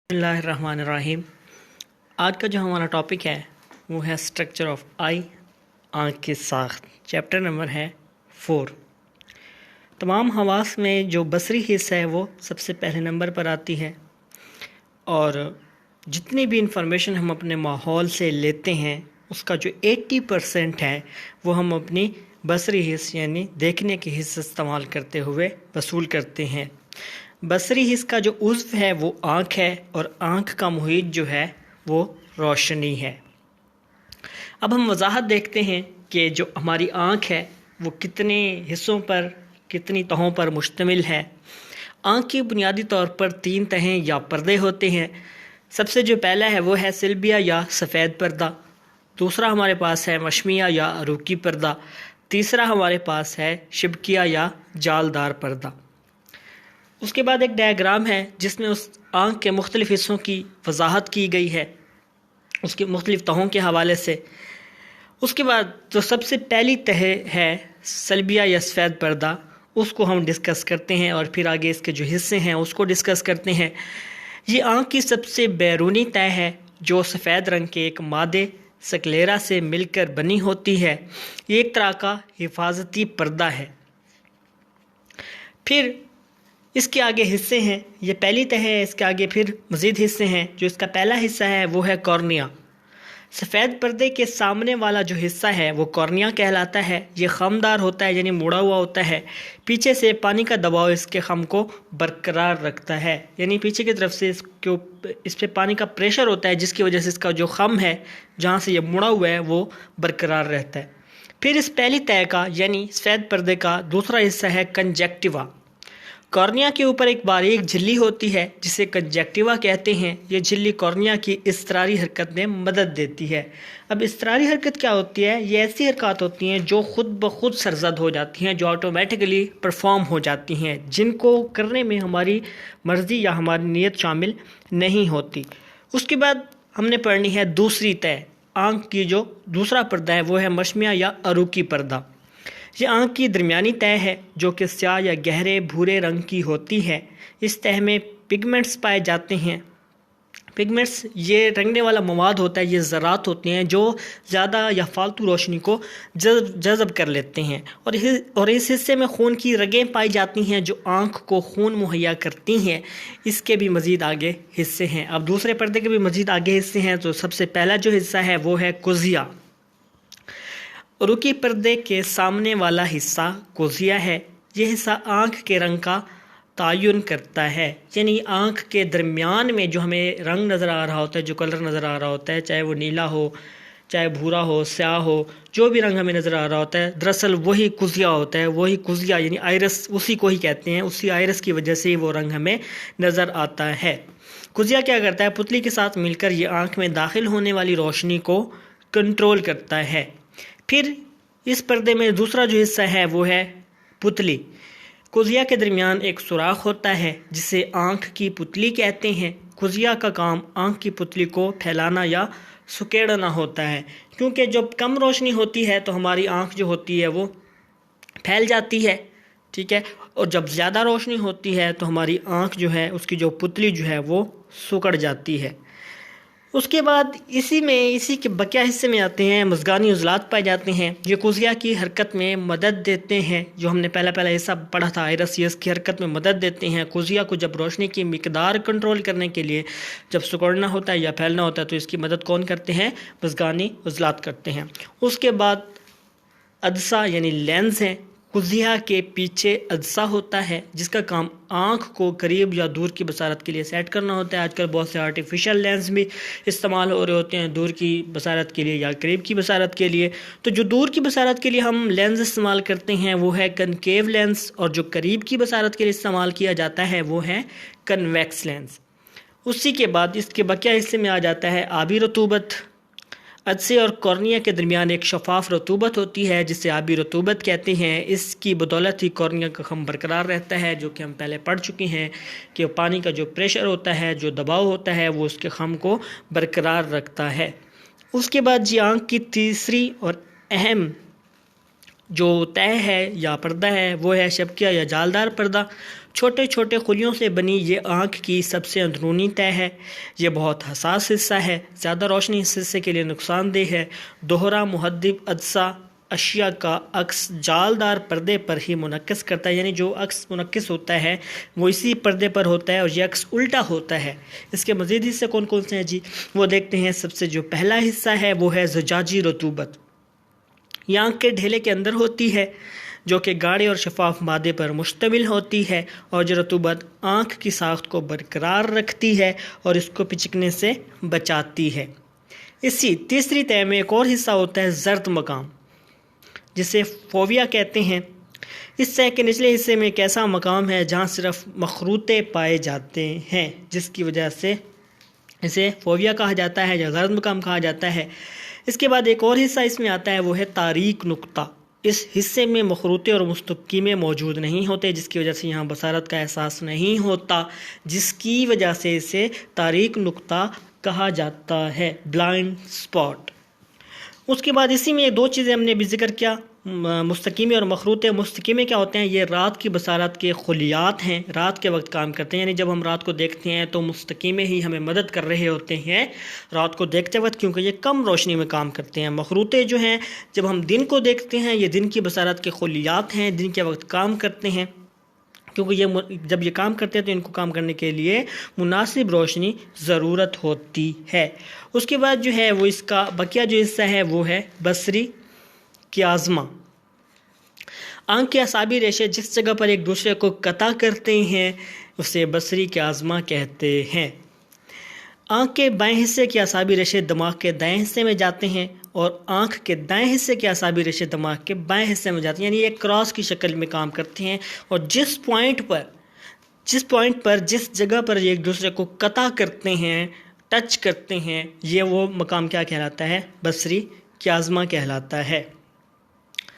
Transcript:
बिस्मिल्लाहिर्रहमानिर्रहीम। आज का जो हमारा टॉपिक है वो है स्ट्रक्चर ऑफ आई, आँख की साख्त। चैप्टर नंबर है 4। तमाम हवास में जो बसरी हिस्सा है वो सबसे पहले नंबर पर आती है, और जितनी भी इंफॉर्मेशन हम अपने माहौल से लेते हैं उसका जो 80% है वो हम अपनी बसरी हिस्स यानी देखने के हिस्से इस्तेमाल करते हुए वसूल करते हैं। बसरी हिस्स का जो उज़्व है वो आँख है, और आँख का मुहीत जो है वो रोशनी है। अब हम वजाहत देखते हैं कि जो हमारी आँख है वो कितने हिस्सों पर, कितनी तहों पर मुश्तमिल है। आँख की बुनियादी तौर पर 3 तहें या पर्दे होते हैं। सबसे जो पहला है वो है सिल्बिया या सफ़ेद पर्दा, दूसरा हमारे पास है मशमिया या अरूकी पर्दा, तीसरा हमारे पास है शिबकिया या जालदार पर्दा। उसके बाद एक डायग्राम है जिसमें उस आँख के मुख्तलिफ़ हिस्सों की वजाहत की गई है उसके मुख्तलिफ़ तहों के हवाले से। उसके बाद जो सबसे पहली तह है सल्बिया या सफ़ेद पर्दा, उसको हम डिस्कस करते हैं, और फिर आगे इसके जो हिस्से हैं उसको डिस्कस करते हैं। ये आँख की सबसे बैरूनी तह है जो सफ़ेद रंग के एक मादे स्क्लेरा से मिलकर बनी होती है। ये एक तरह का हिफाजती पर्दा है। फिर इसके आगे हिस्से हैं, ये पहली तह है, इसके आगे फिर मज़ीद हिस्से हैं। जो इसका पहला हिस्सा है वो है कॉर्निया। सफ़ेद पर्दे के सामने वाला जो हिस्सा है वो कॉर्निया कहलाता है। ये खमदार होता है यानी मुड़ा हुआ होता है। पीछे से पानी का दबाव इसके खम को बरकरार रखता है, यानी पीछे की तरफ से इस पे पानी का प्रेशर होता है, जिसकी वजह से इसका जो खम है जहाँ से ये मुड़ा हुआ है वो बरकरार रहता है। फिर इस पहली तह का यानी सफ़ेद पर्दे का दूसरा हिस्सा है कंजक्टिवा। कॉर्निया के ऊपर एक बारीक झिल्ली होती है जिसे कंजक्टिवा कहते हैं। ये झिल्ली कॉर्निया की इस्तरारी हरकत में मदद देती है। अब इस्तरारी हरकत क्या होती है? ये ऐसी हरकत होती हैं जो ख़ुद ब खुद सरजद हो जाती हैं, जो ऑटोमेटिकली परफॉर्म हो जाती हैं, जिनको करने में हमारी मर्ज़ी या हमारी नीयत शामिल नहीं होती। उसके बाद हमने पढ़नी है दूसरी तह। आँख की जो दूसरा पर्दा है वो है मशमिया या अरूकी पर्दा। ये आँख की दरमियानी तह है जो कि स्याह या गहरे भूरे रंग की होती है। इस तह में पिगमेंट्स पाए जाते हैं। पिगमेंट्स ये रंगने वाला मवाद होता है, ये ज़रात होते हैं जो ज़्यादा या फालतू रोशनी को जज़ब कर लेते हैं, और इस हिस्से में खून की रगें पाई जाती हैं जो आँख को खून मुहैया करती हैं। इसके भी मज़ीद आगे हिस्से हैं। अब दूसरे पर्दे के भी मज़ीद आगे हिस्से हैं। तो सबसे पहला जो हिस्सा है वो है कुज़िया। अरूकी पर्दे के सामने वाला हिस्सा कुज़िया है। यह हिस्सा आँख के रंग का तयन करता है, यानी आँख के दरमियान में जो हमें रंग नज़र आ रहा होता है, जो कलर नज़र आ रहा होता है, चाहे वो नीला हो, चाहे भूरा हो, स्याह हो, जो भी रंग हमें नज़र आ रहा होता है, दरअसल वही कुज़िया होता है। वही कुज़िया यानी आइरस, उसी को ही कहते हैं। उसी आइरस की वजह से वो रंग हमें नज़र आता है। कुज़िया क्या करता है? पुतली के साथ मिलकर ये आँख में दाखिल होने वाली रोशनी को कंट्रोल करता है। फिर इस पर्दे में दूसरा जो हिस्सा है वो है पुतली। कुज़िया के दरमियान एक सुराख होता है जिसे आँख की पुतली कहते हैं। कुज़िया का काम आँख की पुतली को फैलाना या सुकेड़ना होता है, क्योंकि जब कम रोशनी होती है तो हमारी आँख जो होती है वो फैल जाती है, ठीक है, और जब ज़्यादा रोशनी होती है तो हमारी आँख जो है, उसकी जो पुतली जो है वो सुकड़ जाती है। उसके बाद इसी के बकिया हिस्से में आते हैं मज़गानी उज़लात पाए जाते हैं। ये कुज़िया की हरकत में मदद देते हैं। जो हमने पहला हिस्सा पढ़ा था आइरस, की हरकत में मदद देते हैं। कुज़िया को जब रोशनी की मिकदार कंट्रोल करने के लिए जब सिकुड़ना होता है या फैलना होता है तो इसकी मदद कौन करते हैं? मज़गानी उज़लात करते हैं। उसके बाद अदसा यानी लेंस हैं। कुज़िया के पीछे अदसा होता है जिसका काम आँख को करीब या दूर की बसारत के लिए सेट करना होता है। आजकल बहुत से आर्टिफिशियल लेंस भी इस्तेमाल हो रहे होते हैं दूर की बसारत के लिए या करीब की बसारत के लिए। तो जो दूर की बसारत के लिए हम लेंस इस्तेमाल करते हैं वो है कनकेव लेंस, और जो करीब की बसारत के लिए इस्तेमाल किया जाता है वो है कन्वेक्स लेंस। उसी के बाद इसके बकिया हिस्से में आ जाता है आबी रतूबत। अदसे और कॉर्निया के दरमियान एक शफाफ रतूबत होती है जिसे आबी रतूबत कहते हैं। इसकी बदौलत ही कॉर्निया का खम बरकरार रहता है, जो कि हम पहले पढ़ चुके हैं कि पानी का जो प्रेशर होता है, जो दबाव होता है, वो उसके खम को बरकरार रखता है। उसके बाद जी आँख की तीसरी और अहम जो तय है या पर्दा है वो है शबकिया या जालदार पर्दा। چھوٹے چھوٹے خلیوں سے بنی یہ آنکھ کی سب سے اندرونی تہہ ہے۔ یہ بہت حساس حصہ ہے، زیادہ روشنی اس حصے کے لیے نقصان دہ ہے۔ دوہرا محدب عدسہ اشیاء کا عکس جالدار پردے پر ہی منعکس کرتا ہے، یعنی جو عکس منعکس ہوتا ہے وہ اسی پردے پر ہوتا ہے اور یہ عکس الٹا ہوتا ہے۔ اس کے مزید حصے کون کون سے ہیں جی؟ وہ دیکھتے ہیں۔ سب سے جو پہلا حصہ ہے وہ ہے زجاجی رطوبت۔ یہ آنکھ کے ڈھیلے کے اندر ہوتی ہے جو کہ گاڑے اور شفاف مادے پر مشتمل ہوتی ہے، اور جو رطوبت آنکھ کی ساخت کو برقرار رکھتی ہے اور اس کو پچکنے سے بچاتی ہے۔ اسی تیسری تہہ میں ایک اور حصہ ہوتا ہے زرد مقام، جسے فوویا کہتے ہیں۔ اس تہہ کے نچلے حصے میں ایک ایسا مقام ہے جہاں صرف مخروطے پائے جاتے ہیں، جس کی وجہ سے اسے فوویا کہا جاتا ہے یا زرد مقام کہا جاتا ہے۔ اس کے بعد ایک اور حصہ اس میں آتا ہے، وہ ہے تاریک نقطہ۔ اس حصے میں مخروطے اور مستقیمیں موجود نہیں ہوتے، جس کی وجہ سے یہاں بصارت کا احساس نہیں ہوتا، جس کی وجہ سے اسے تاریک نقطہ کہا جاتا ہے، بلائنڈ سپاٹ۔ اس کے بعد اسی میں دو چیزیں ہم نے بھی ذکر کیا، مستقیمے اور مخروطے۔ مستقیمے کیا ہوتے ہیں؟ یہ رات کی بصارت کے خلیات ہیں، رات کے وقت کام کرتے ہیں، یعنی جب ہم رات کو دیکھتے ہیں تو مستقیمے ہی ہمیں مدد کر رہے ہوتے ہیں رات کو دیکھتے وقت، کیونکہ یہ کم روشنی میں کام کرتے ہیں۔ مخروطے جو ہیں جب ہم دن کو دیکھتے ہیں، یہ دن کی بصارت کے خلیات ہیں، دن کے وقت کام کرتے ہیں، کیونکہ یہ جب یہ کام کرتے ہیں تو ان کو کام کرنے کے لیے مناسب روشنی ضرورت ہوتی ہے۔ اس کے بعد جو ہے وہ اس کا بقیہ جو حصہ ہے وہ ہے بصری کیازما۔ آنکھ کے اعصابی ریشے جس جگہ پر ایک دوسرے کو قطع کرتے ہیں اسے بصری کیازما کہتے ہیں۔ آنکھ کے بائیں حصے کے اعصابی ریشے دماغ کے دائیں حصے میں جاتے ہیں اور آنکھ کے دائیں حصے کے اعصابی ریشے دماغ کے بائیں حصے میں جاتے ہیں، یعنی ایک کراس کی شکل میں کام کرتے ہیں، اور جس پوائنٹ پر جس جگہ پر یہ ایک دوسرے کو قطع کرتے ہیں، ٹچ کرتے ہیں، یہ وہ مقام کیا کہلاتا ہے؟ بصری کیازما کہلاتا ہے۔